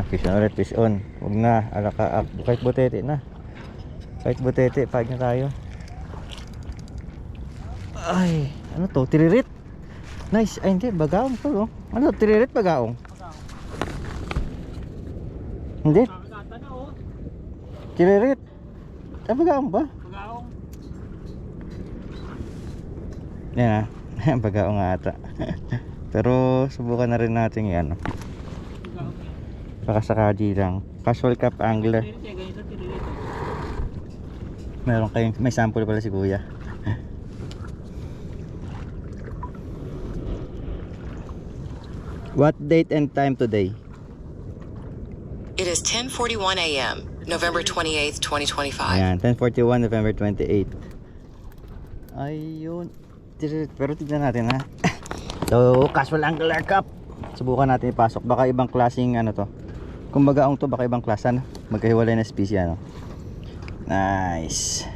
Fish on ulit, fish on. Huwag na, alaka up. Kahit butete na. Kahit butete, pahig na tayo. Ay, ano to? Tiririt. Nice. Ay, hindi, bagaong to. Oh. Ano, tiririt, bagaong? Hindi. Tiririt. Ay, bagaong ba? Bagaong. Yan ah. Bagaong nga ata. Pero subukan na rin natin yan. Baka sakali lang. Casual cap angler. Meron kayong, may sample pala si kuya. What date and time today? It is 10:41 a.m. November 28th, 2025. Ayan, 10:41 November 28. Ayun. Pero tignan natin ha. So, casual angler cup. Subukan natin ipasok. Baka ibang klaseng ano to. Kung bagaong to, baka ibang klase ano. Magkahiwalay na species ano. Nice.